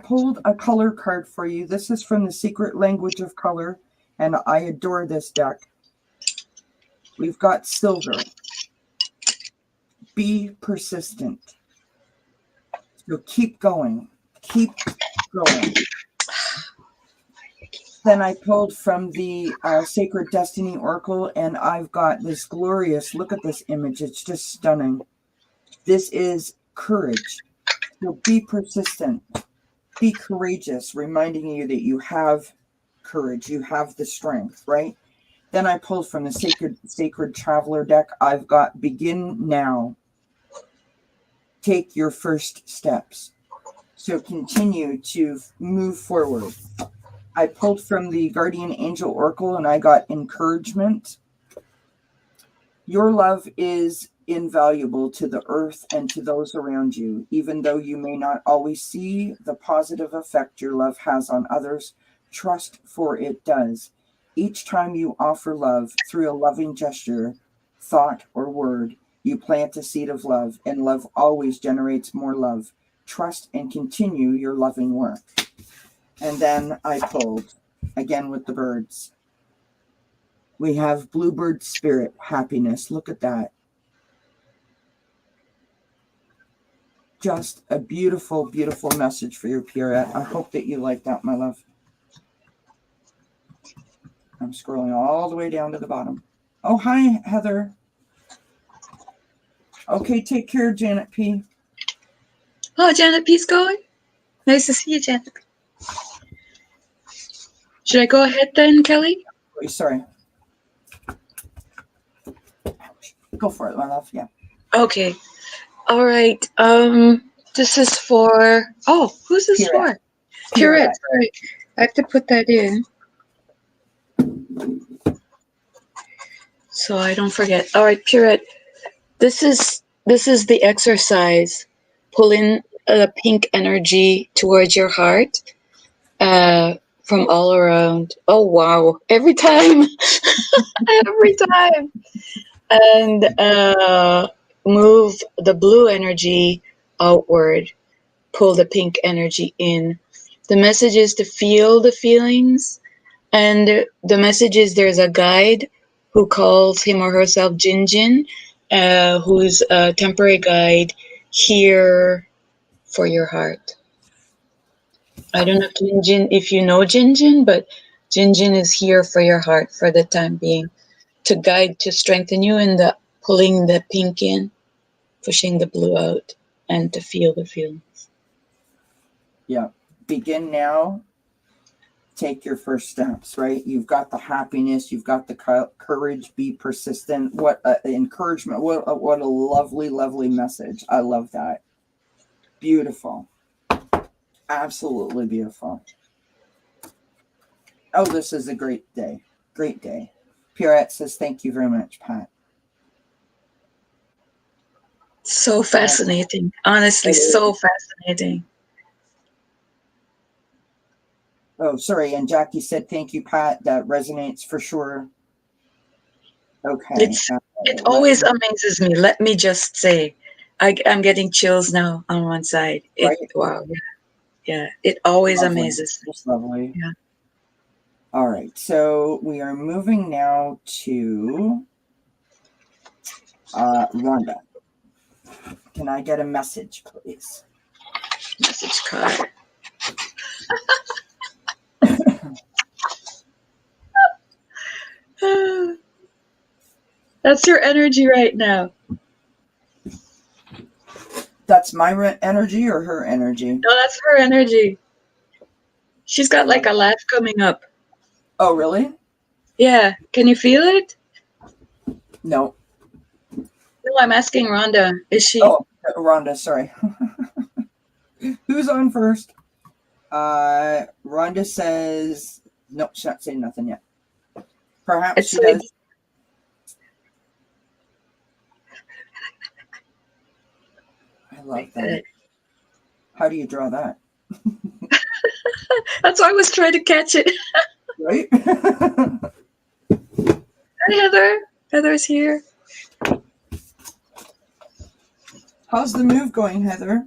Speaker 1: pulled a color card for you. This is from the Secret Language of Color, and I adore this deck. We've got silver. Be persistent. So keep going. Keep going. Then I pulled from the Sacred Destiny Oracle, and I've got this glorious, look at this image. It's just stunning. This is courage. So be persistent. Be courageous, reminding you that you have courage. You have the strength, right? Then I pulled from the Sacred Traveler deck. I've got begin now. Take your first steps. So continue to move forward. I pulled from the Guardian Angel Oracle, and I got encouragement. Your love is invaluable to the earth and to those around you. Even though you may not always see the positive effect your love has on others, trust, for it does. Each time you offer love through a loving gesture, thought, or word, you plant a seed of love, and love always generates more love. Trust and continue your loving work. And then I pulled, again with the birds. We have Bluebird Spirit, happiness. Look at that. Just a beautiful, beautiful message for your Pierrette. I hope that you like that, my love. I'm scrolling all the way down to the bottom. Oh, hi, Heather. Okay, take care, Janet P.
Speaker 2: Oh, Janet P's going? Nice to see you, Janet P. Should I go ahead then, Kelly?
Speaker 1: Oh, sorry. Go for it, my love. Yeah.
Speaker 2: Okay. All right. This is for. Oh, who's this
Speaker 1: Pierrette.
Speaker 2: for? Pierrette. Sorry, I have to put that in so I don't forget. All right, Pierrette. This is the exercise. Pull in the pink energy towards your heart. From all around. Oh wow! Every time, every time, and move the blue energy outward. Pull the pink energy in. The message is to feel the feelings, and the message is there's a guide who calls him or herself Jin Jin, who's a temporary guide here for your heart. I don't know if you know Jin Jin, but Jin Jin is here for your heart for the time being, to guide, to strengthen you in the pulling the pink in, pushing the blue out, and to feel the feelings.
Speaker 1: Yeah. Begin now. Take your first steps, right? You've got the happiness. You've got the courage. Be persistent. What encouragement. What a lovely, lovely message. I love that. Beautiful. Absolutely beautiful. Oh, this is a great day. Great day. Pierrette says, thank you very much, Pat.
Speaker 2: So fascinating. Honestly, so fascinating.
Speaker 1: Oh, sorry. And Jackie said, thank you, Pat. That resonates for sure. Okay.
Speaker 2: It always amazes me. Let me just say, I'm getting chills now on one side.
Speaker 1: Right?
Speaker 2: Wow. Yeah. It always
Speaker 1: Lovely.
Speaker 2: amazes me.
Speaker 1: Just lovely.
Speaker 2: Yeah.
Speaker 1: All right. So we are moving now to Rhonda. Can I get a message, please?
Speaker 2: Message card. That's your energy right now.
Speaker 1: That's my energy or her energy?
Speaker 2: No, that's her energy. She's got like a laugh coming up.
Speaker 1: Oh, really?
Speaker 2: Yeah. Can you feel it?
Speaker 1: No.
Speaker 2: No, I'm asking Rhonda. Is she?
Speaker 1: Oh, Rhonda, sorry. Who's on first? Rhonda says, no, she's not saying nothing yet. Perhaps
Speaker 2: It's
Speaker 1: she
Speaker 2: like,
Speaker 1: does. I love that. How do you draw that?
Speaker 2: That's why I was trying to catch it.
Speaker 1: Right?
Speaker 2: Hi, Heather. Heather's here.
Speaker 1: How's the move going, Heather?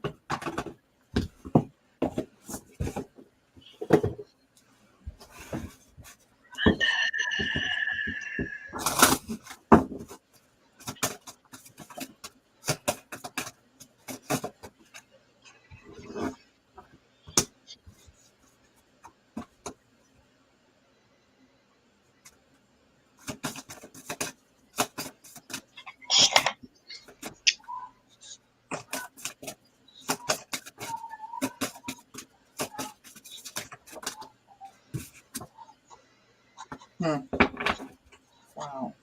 Speaker 1: Wow.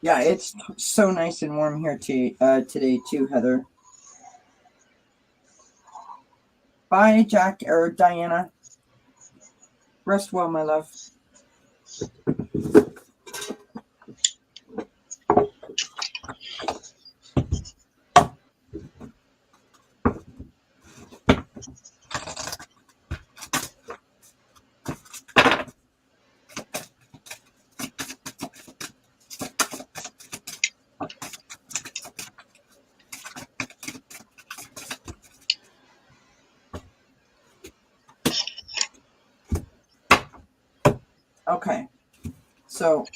Speaker 1: Yeah, it's so nice and warm here today too, Heather. Bye, Jack or Diana. Rest well, my love. Okay, so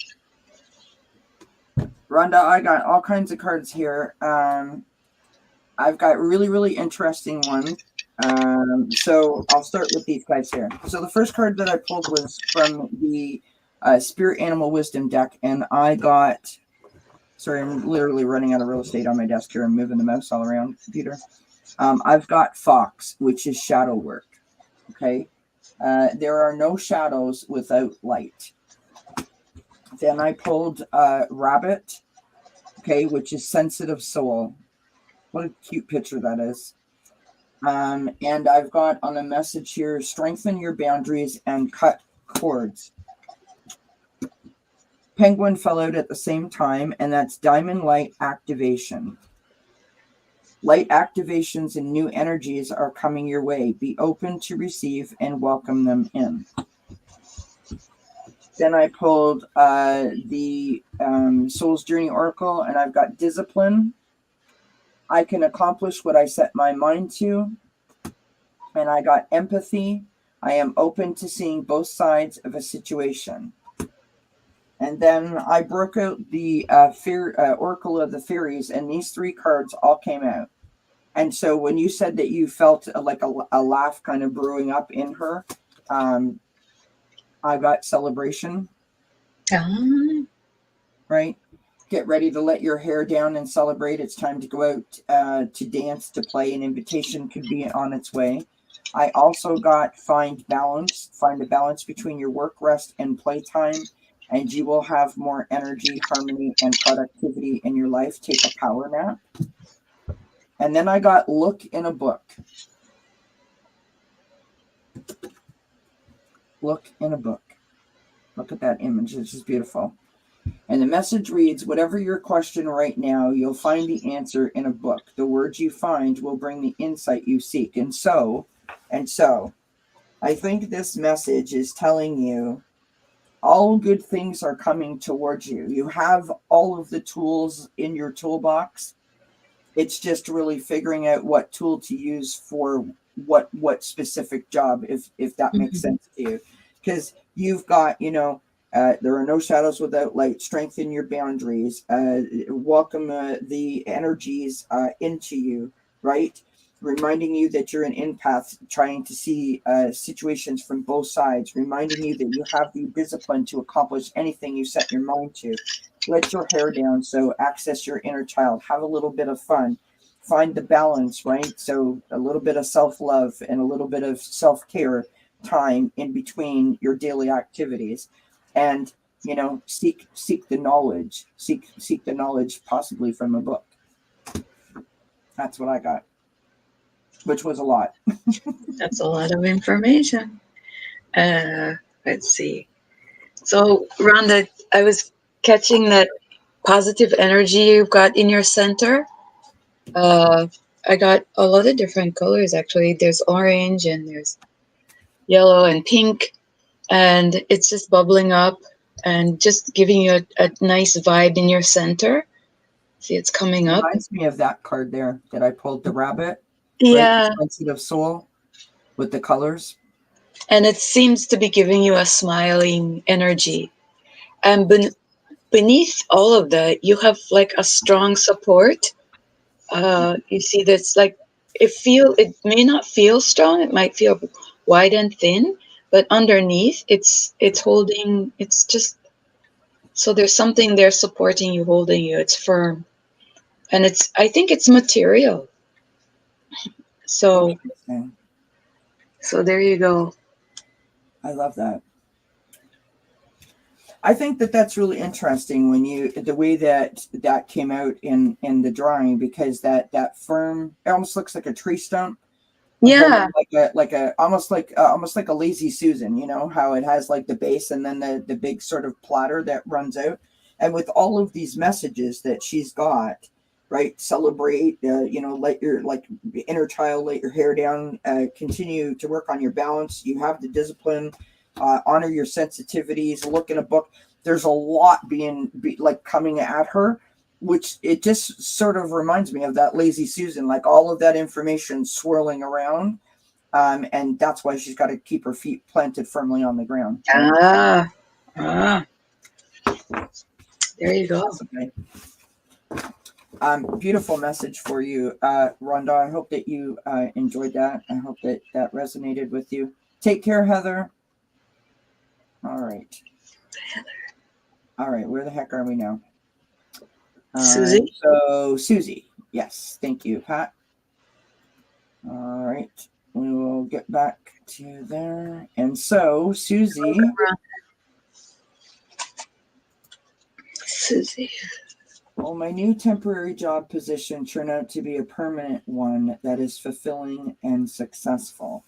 Speaker 1: Rhonda, I got all kinds of cards here. I've got really interesting ones. So I'll start with these guys here. So the first card that I pulled was from the Spirit Animal Wisdom deck, and I got. Sorry, I'm literally running out of real estate on my desk here. I'm moving the mouse all around the computer. I've got Fox, which is shadow work. Okay. There are no shadows without light. Then I pulled Rabbit, okay, which is sensitive soul. What a cute picture that is. And I've got on a message here, strengthen your boundaries and cut cords. Penguin fell out at the same time, and that's Diamond Light Activation. Light activations and new energies are coming your way. Be open to receive and welcome them in. Then I pulled the Soul's Journey Oracle, and I've got Discipline. I can accomplish what I set my mind to. And I got Empathy. I am open to seeing both sides of a situation. And then I broke out the Oracle of the Fairies, and these three cards all came out. And so when you said that you felt like a laugh kind of brewing up in her, I got Celebration. Right? Get ready to let your hair down and celebrate. It's time to go out to dance, to play. An invitation could be on its way. I also got Find Balance. Find a balance between your work, rest, and playtime, and you will have more energy, harmony, and productivity in your life. Take a power nap. And then I got Look in a Book. Look in a book. Look at that image. It's just beautiful. And the message reads, whatever your question right now, you'll find the answer in a book. The words you find will bring the insight you seek. And so, I think this message is telling you all good things are coming towards you. You have all of the tools in your toolbox. It's just really figuring out what tool to use for what specific job, if that makes
Speaker 2: Mhm.
Speaker 1: sense to you. Because you've got, there are no shadows without light. Strengthen your boundaries. Welcome the energies into you, right? Reminding you that you're an empath, trying to see situations from both sides. Reminding you that you have the discipline to accomplish anything you set your mind to. Let your hair down, so access your inner child. Have a little bit of fun. Find the balance, right? So a little bit of self-love and a little bit of self-care time in between your daily activities, and seek the knowledge, seek the knowledge, possibly from a book. That's what I got, which was a lot.
Speaker 2: That's a lot of information. Uh, let's see. So, Rhonda, I was catching that positive energy you've got in your center. Uh, I got a lot of different colors actually. There's orange and there's yellow and pink, and it's just bubbling up and just giving you a nice vibe in your center. See, it's coming up.
Speaker 1: Reminds me of that card there that I pulled, the rabbit, right? The
Speaker 2: Yeah,
Speaker 1: sensitive soul with the colors.
Speaker 2: and it seems to be giving you a smiling energy. And beneath all of that, you have like a strong support. You see, that's like it may not feel strong. It might feel wide and thin, but underneath, it's holding. It's just so there's something there supporting you, holding you. It's firm, and I think it's material. So
Speaker 1: Interesting.
Speaker 2: so there you go.
Speaker 1: I love that. I think that that's really interesting when the way that came out in the drawing, because that firm, it almost looks like a tree stump
Speaker 2: Yeah,
Speaker 1: holding like a almost like a lazy Susan. You know how it has like the base and then the big sort of platter that runs out. And with all of these messages that she's got, right? Celebrate, let your like inner child, let your hair down, continue to work on your balance. You have the discipline, honor your sensitivities, look in a book. There's a lot like coming at her, which it just sort of reminds me of that lazy Susan, like all of that information swirling around. And that's why she's got to keep her feet planted firmly on the ground, right?
Speaker 2: ah, ah. There you go.
Speaker 1: Possibly. Beautiful message for you, Rhonda. I hope that you enjoyed that. I hope that that resonated with you. Take care, Heather. All right. All right. Where the heck are we now?
Speaker 2: Susie.
Speaker 1: So, Susie. Yes. Thank you, Pat. All right. We will get back to there. And so, Susie.
Speaker 2: Susie.
Speaker 1: Will my new temporary job position turn out to be a permanent one that is fulfilling and successful?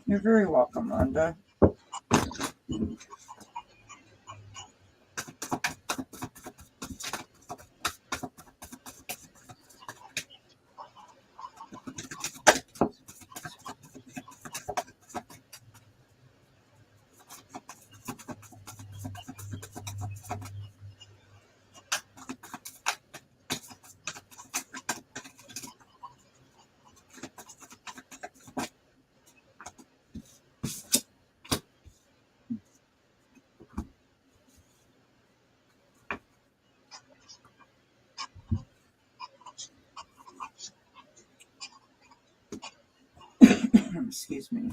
Speaker 1: You're very welcome, Rhonda. Excuse me.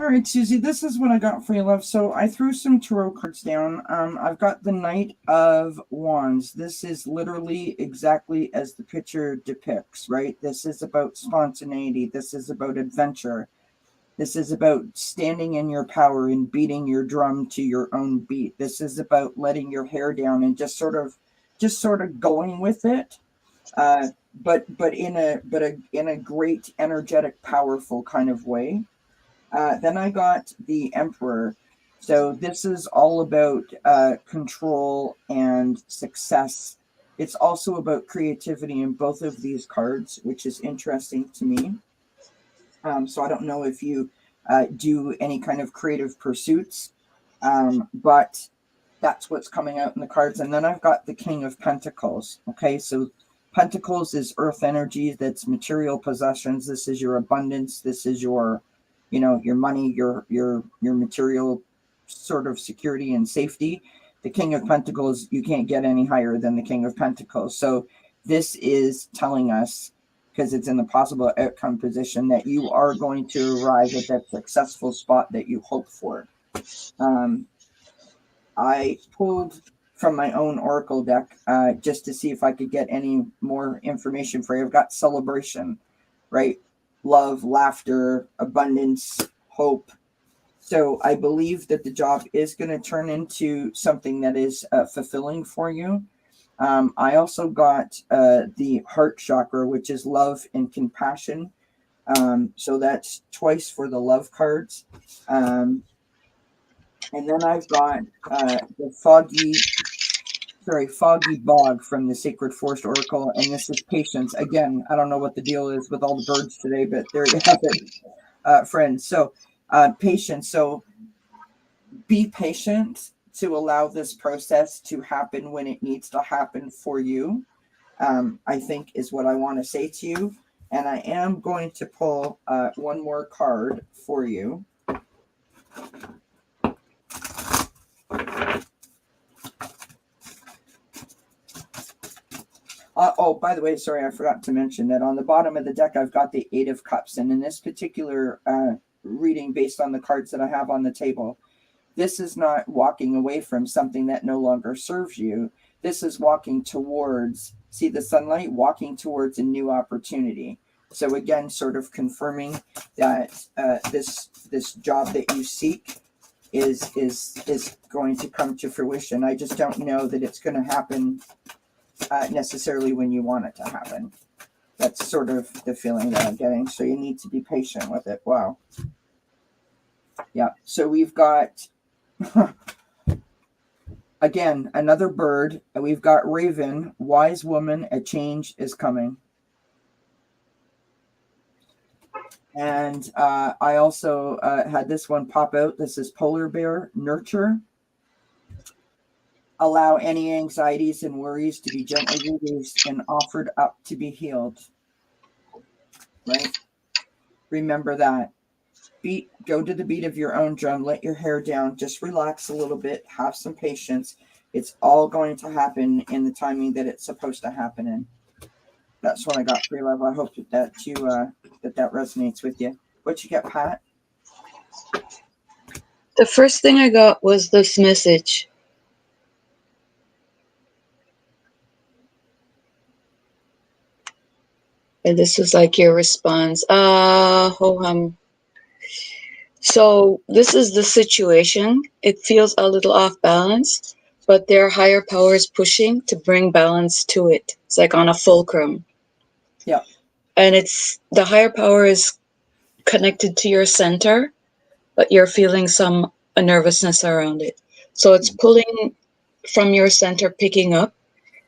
Speaker 1: All right, Susie, this is what I got for you, love. So I threw some tarot cards down. I've got the Knight of Wands. This is literally exactly as the picture depicts, right? This is about spontaneity. This is about adventure. This is about standing in your power and beating your drum to your own beat. This is about letting your hair down and just sort of going with it. But in a great, energetic, powerful kind of way. Then I got the Emperor. So this is all about control and success. It's also about creativity in both of these cards, which is interesting to me. So I don't know if you do any kind of creative pursuits, but that's what's coming out in the cards. And then I've got the King of Pentacles. Okay, so Pentacles is earth energy. That's material possessions. This is your abundance. This is your your money, your material sort of security and safety. The King of Pentacles, you can't get any higher than the King of Pentacles. So this is telling us, because it's in the possible outcome position, that you are going to arrive at that successful spot that you hope for. I pulled from my own oracle deck just to see if I could get any more information for you. I've got celebration, right? Love, laughter, abundance, hope. So I believe that the job is going to turn into something that is fulfilling for you. I also got the heart chakra, which is love and compassion. So that's twice for the love cards. And then I've got the foggy bog from the Sacred Forest Oracle, and this is patience. Again, I don't know what the deal is with all the birds today, but there you have it, friends. So patience. So be patient to allow this process to happen when it needs to happen for you, I think is what I want to say to you. And I am going to pull one more card for you. Oh, by the way, sorry, I forgot to mention that on the bottom of the deck, I've got the Eight of Cups. And in this particular reading, based on the cards that I have on the table, this is not walking away from something that no longer serves you. This is walking towards, see the sunlight, walking towards a new opportunity. So again, sort of confirming that this job that you seek is going to come to fruition. I just don't know that it's going to happen necessarily when you want it to happen. That's sort of the feeling that I'm getting. So you need to be patient with it. Wow. Yeah. So we've got, again, another bird. We've got Raven, wise woman, a change is coming. And I also had this one pop out. This is polar bear, nurture. Allow any anxieties and worries to be gently released and offered up to be healed. Right? Remember that. Go to the beat of your own drum. Let your hair down. Just relax a little bit. Have some patience. It's all going to happen in the timing that it's supposed to happen in. That's what I got for you, love. I hope that that resonates with you. What you get, Pat?
Speaker 2: The first thing I got was this message. And this was like your response. So this is the situation. It feels a little off balance, but there are higher powers pushing to bring balance to it. It's like on a fulcrum.
Speaker 1: Yeah.
Speaker 2: And it's the higher power is connected to your center, but you're feeling some nervousness around it. So it's pulling from your center, picking up.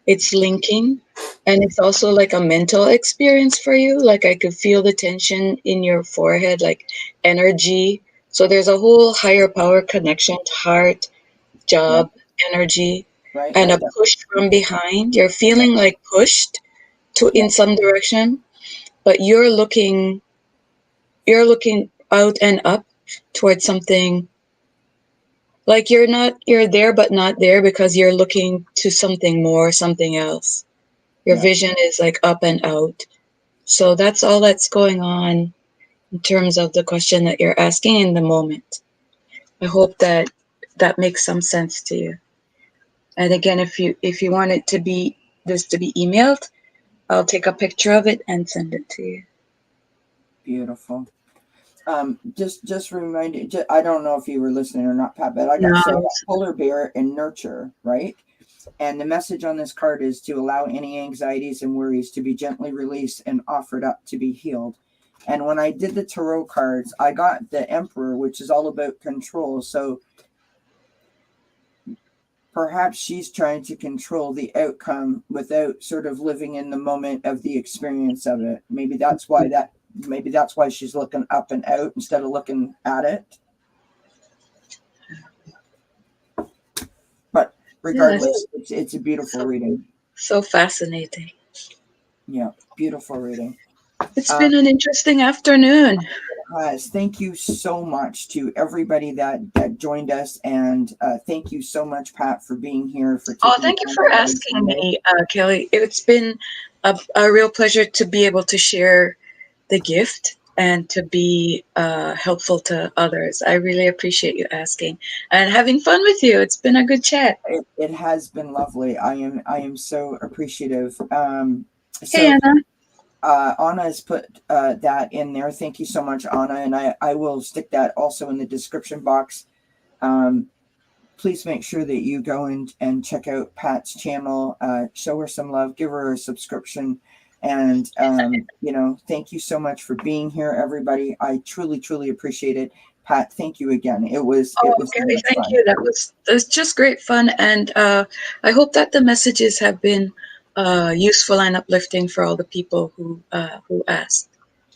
Speaker 2: It's linking, and it's also like a mental experience for you. Like I could feel the tension in your forehead, like energy. So there's a whole higher power connection to heart, job, energy, and a push from behind. You're feeling like pushed to in some direction, but you're looking out and up towards something. Like you're there but not there because you're looking to something more, something else. Your vision is like up and out. So that's all that's going on in terms of the question that you're asking in the moment. I hope that that makes some sense to you. And again, if you want it to be this to be emailed, I'll take a picture of it and send it to you.
Speaker 1: Beautiful. Just reminded. I don't know if you were listening or not, Pat, but I
Speaker 2: No.
Speaker 1: got polar bear and nurture, right? And the message on this card is to allow any anxieties and worries to be gently released and offered up to be healed. And when I did the tarot cards, I got the Emperor, which is all about control. So perhaps she's trying to control the outcome without sort of living in the moment of the experience of it. Maybe that's why she's looking up and out instead of looking at it. But regardless, it's a beautiful reading.
Speaker 2: So fascinating.
Speaker 1: Yeah, beautiful reading.
Speaker 2: It's been an interesting afternoon.
Speaker 1: Guys, thank you so much to everybody that joined us, and thank you so much, Pat, for being here.
Speaker 2: Thank you for asking me, Kelly. It's been a real pleasure to be able to share the gift and to be helpful to others. I really appreciate you asking and having fun with you. It's been a good chat.
Speaker 1: It has been lovely. I am so appreciative.
Speaker 2: Hey, Anna.
Speaker 1: Anna has put that in there. Thank you so much, Anna. And I will stick that also in the description box. Please make sure that you go and check out Pat's channel, show her some love, give her a subscription. And, thank you so much for being here, everybody. I truly, truly appreciate it. Pat, thank you again. It was
Speaker 2: Kelly, thank you. That was just great fun. And I hope that the messages have been useful and uplifting for all the people who asked.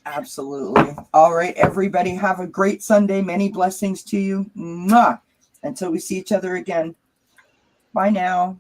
Speaker 1: Absolutely. All right, everybody, have a great Sunday. Many blessings to you. Mwah! Until we see each other again. Bye now.